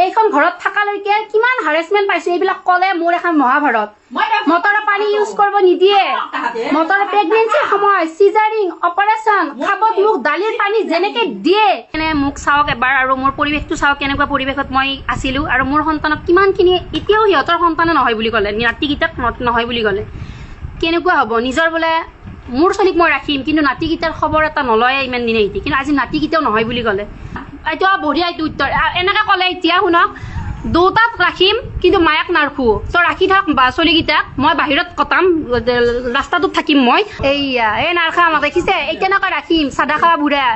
এইখন ঘৰত থাকালৈকে কিমান হাৰেছমেণ্ট পাইছো এইবিলাক কলে মোৰ এখন মহাভাৰত মটৰৰ পানী ইউজ কৰিব নিদিয়ে মটৰৰ প্ৰেগনেন্সিৰ সময় সিজাৰিং অপাৰেশ্যন খাবত মোক দালিৰ পানী যেনেকে দিয়ে এনে মোক চাওক এবাৰ আৰু মোৰ পৰিৱেশটো চাওক কেনেকুৱা পৰিৱেশত মই আছিলো আৰু মোৰ সন্তানক কিমানখিনি এতিয়াও সিহঁতৰ সন্তানে নহয় বুলি ক'লে নাতিকেইটাক নহয় বুলি ক'লে কেনেকুৱা হ'ব নিজৰ বোলে মোৰ চলিক মই ৰাখিম কিন্তু নাতিকেইটাৰ খবৰ এটা নলয় ইমান দিনে এটি কিন্তু আজি নাতিকেইটাও নহয় বুলি ক'লে এইটো বঢ়িয়া এইটো উত্তৰ এনেকৈ ক'লে এতিয়া শুনক দুটাক ৰাখিম কিন্তু মায়াক নাৰখো তই ৰাখি থাক বা চলিকেইটাক মই বাহিৰত কটাম ৰাস্তাটোত থাকিম মই এইয়া এই নাৰখা আমাক দেখিছে এই তেনেকৈ ৰাখিম চাদা খোৱা বুঢ়া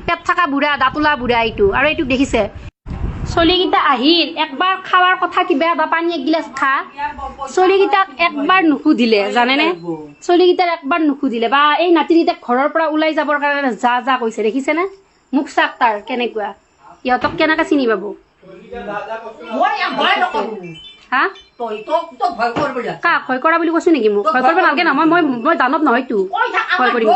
পেট থকা বুঢ়া দাঁতোলা বুঢ়া এইটো আৰু এইটোক দেখিছে চলিকেইটা আহিল একবাৰ খাৱাৰ কথা কিবা বা পানী এগিলাচ খা চলিকেইটাক একবাৰ নুসুধিলে জানেনে চলিকেইটাক একবাৰ নুসুধিলে বা এই নাতিকেইটাক ঘৰৰ পৰা ওলাই যাবৰ কাৰণে যা যা কৈছে দেখিছেনে মুখ চাক তাৰ কেনেকুৱা ইহঁতক কেনেকৈ চিনি পাব হা কাক ভয় কৰা বুলি কৈছো নেকি মোক ভয় কৰিব নালাগে না মই দানৱ নহয়তো ভয় কৰিম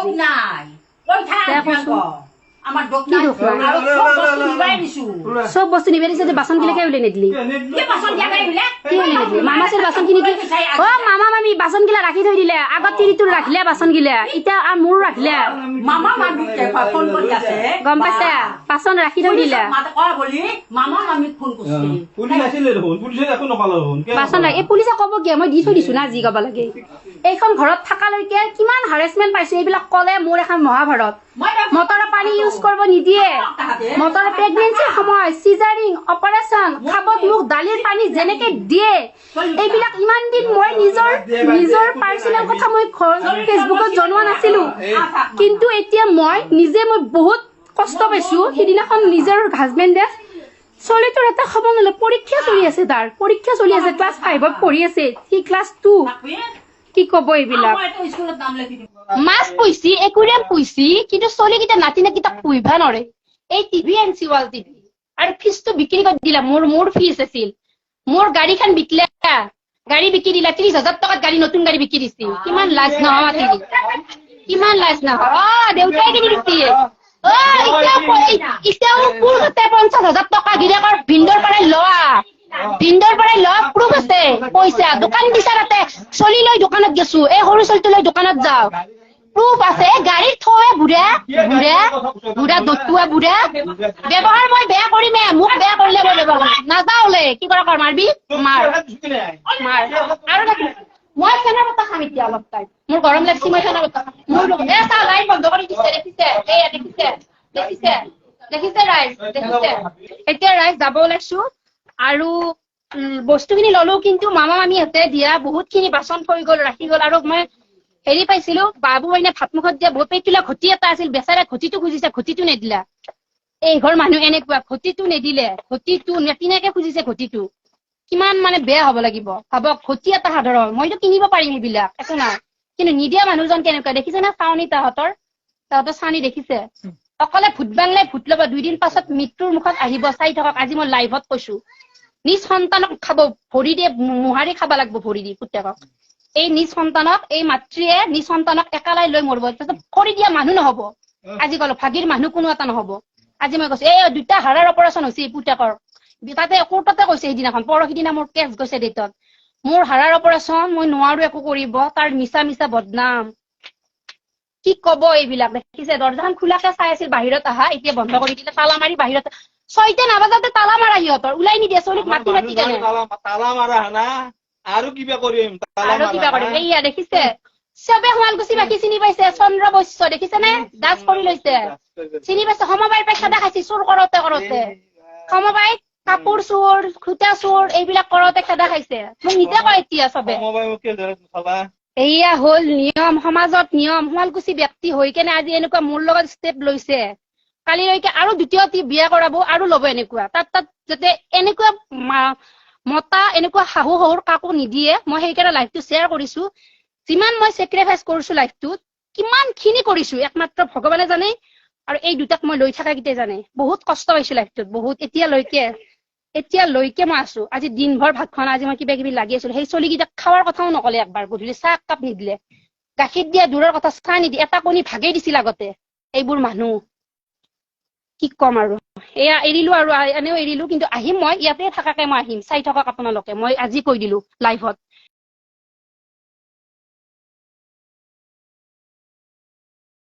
সব বস্তু নিবে দিছে বাচন গিলাকে উলাই নিদিলি মামাচৰ বাচন খিনি অ মামা মামি বাচন গিলা ৰাখি থৈ দিলে আগত তিৰিটোৰ ৰাখিলে বাচন গিলা এতিয়া আৰু মোৰ ৰাখিলে মামা মামি ফোন কৰি আছে গম পাইছা বাচন ৰাখি থৈ দিলে মামা মামি ফোন কৰিছে পুলিচ আছিল দেখোন পুলিচে একো নকলা দেখোন বাচন এই পুলিচে ক'ব কি মই দি থৈ দিছো না যি ক'ব লাগে এইখন ঘৰত থাকালৈকে কিমান হাৰেছমেণ্ট পাইছো এইবিলাক ক'লে মোৰ এখন মহাভাৰত মটৰৰ পানী ইউজ কৰিব নিদিয়ে মটৰৰ প্ৰেগনেন্সিৰ সময় সিজাৰিং অপাৰেশ্যন খাবত মোক দালিৰ পানী যেনেকে দিয়ে এইবিলাক ইমান দিন মই নিজৰ পাৰ্চনেল কথা মই ফেচবুকত জনোৱা নাছিলো কিন্তু এতিয়া মই বহুত কষ্ট পাইছো সিদিনাখন নিজৰ হাজবেণ্ডে চলিটোৰ এটা খবৰ নলে পৰীক্ষা চলি আছে তাৰ পৰীক্ষা চলি আছে ক্লাছ 5ত পঢ়ি আছে সি ক্লাছ 2 কি কব এইবিলাক মাছ পুইছি একুৰিয়াম পুইছি কিন্তু চলিকেইটা নাতি নাতিটাক পুহিবা নৰে এই টিভি আনছি ৱাল টিভি আৰু ফিজটো বিক্ৰী কৰি দিলা মোৰ ফিজ আছিল মোৰ গাড়ীখন বিকলা গাড়ী বিক্ৰী দিলা 30,000 টকাত গাড়ী নতুন গাড়ী বিক্ৰী দিছি কিমান লাজ নহয় কিমান লাজ নহয় দেউতাই কিনি দিছি এতিয়াও পুরুষতে 50,000 টাকা গিৰাকৰ ভিন্দৰ পৰাই লোৱা প্ৰুফ আছে পইচা দোকান বিচাৰতে চলি লৈ দোকানত গেছো এই সৰু চলিটো লৈ দোকানত যাও প্ৰুফ আছে গাড়ীত থৈ বুঢ়া দতুৱা বুঢ়া ব্যৱহাৰ মই বেয়া কৰিমে মোক বেয়া কৰিলে মই ব্যৱহাৰ নাযাওলে কি কৰা কৰ মাৰবি মাৰ আৰু মই ফেনৰ বতাহ খাম এতিয়া অলপ টাইম মোৰ গৰম লাগছি মই ফেনৰ বতাহ মোৰ এটা লাইট বন্ধ কৰি দিছে দেখিছে ৰাইজ দেখিছে এতিয়া ৰাইজ যাব ওলাইছো আৰু বস্তুখিনি ললো কিন্তু মামা মামীহঁতে দিয়া বহুতখিনি বাচন থৈ গ'ল ৰাখি গ'ল আৰু মই হেৰি পাইছিলো বাবু মানে ভাত মুখত দিয়া বহুত পেটুলা ঘটি এটা আছিল বেচাৰা ঘটিটো খুজিছে ঘটিটো নেদিলা এই ঘৰ মানুহ এনেকুৱা ঘটিটো নেদিলে ঘটিটো নেতিনাকে খুজিছে ঘটিটো কিমান মানে বেয়া হ'ব লাগিব ভাবক ঘটি এটা সাধাৰণ মইতো কিনিব পাৰিম এইবিলাক একো নাই কিন্তু নিদিয়া মানুহজন কেনেকুৱা দেখিছে না চাউনি তাহঁতৰ চাউনি দেখিছে অকলে ভূত বাংলাই ভূত ল'ব 2 দিন পাছত মৃত্যুৰ মুখত আহিব চাই থাকক আজি মই লাইভত কৈছো নিজ সন্তানক খাব ভৰি দিয়ে মুহাৰি খাব লাগিব ভৰি দি পুতেকক এই নিজ সন্তানক এই মাতৃয়ে নিজ সন্তানক একালাই লৈ মৰব কৰি দিয়া মানুহ নহব আজি কল ভাগিৰ মানুহ কোনো এটা নহব আজি মই কৈছো এই দুটা হাড়ৰ অপাৰেশ্যন হৈছে পুতেকৰ তাতে কোৰ্টতে কৈছে সেইদিনাখন পৰহি দিনা মোৰ কেছ গৈছে ডেটত মোৰ হাড়ৰ অপাৰেশ্যন মই নোৱাৰো একো কৰিব তাৰ মিছা বদনাম কি কব এইবিলাক দেখিছে দৰজাখন খোলাকে চাই আছিল বাহিৰত আহা এতিয়া বন্ধ কৰি দিলে তালা মাৰি বাহিৰত 6টা নাবাজাতে তালা মাৰা সিহঁতৰ ওলাই নিদিয়ে চলিক মাতি কেনে তালা মাৰা না আৰু কিবা কৰিম এইয়া দেখিছে চবে শুৱালকুছি বাকী চিনি পাইছে চন্দ্ৰ বৈশ্য দেখিছে নে দাস কৰি লৈছে চিনি পাইছে সমবায়ৰ পৰা খেদা খাইছে চুৰ কৰোতে সমবায় কাপোৰ চুৰ খুটা চুৰ এইবিলাক কৰোতে খেদা খাইছে মোক নিজে কয় এতিয়া চবে এয়া হল নিয়ম সমাজত নিয়ম শুৱালকুছি ব্যক্তি হৈ কেনে আজি এনেকুৱা মোৰ লগত ষ্টেপ লৈছে কালিলৈকে আৰু দ্বিতীয়টি বিয়া কৰাব আৰু ল'ব এনেকুৱা তাত যাতে এনেকুৱা মতা এনেকুৱা শাহু শহুৰ কাকো নিদিয়ে মই সেইকাৰণে লাইভটো শ্বেয়াৰ কৰিছো যিমান মই চেক্ৰিফাইচ কৰিছো লাইভটোত কিমানখিনি কৰিছো একমাত্ৰ ভগৱানে জানে আৰু এই দুটাক মই লৈ থকা কিতে জানে বহুত কষ্ট পাইছো লাইভটোত বহুত এতিয়ালৈকে মই আছো আজি দিনভৰ ভাত খোৱা আজি মই কিবা কিবি লাগি আছিলো সেই চলিকেইটাক খাৱাৰ কথাও নকলে একবাৰ গধূলি চাহ কাপ নিদিলে গাখীৰ দিয়া দূৰৰ কথা চাহ নিদি এটা কণী ভাগেই দিছিল আগতে এইবোৰ মানুহ কি কম আৰু এয়া এৰিলো আৰু এনেও এৰিলো কিন্তু আহিম মই ইয়াতে থাকাকে মই আহিম চাই থাকক আপোনালোকে মই আজি কৈ দিলো লাইভত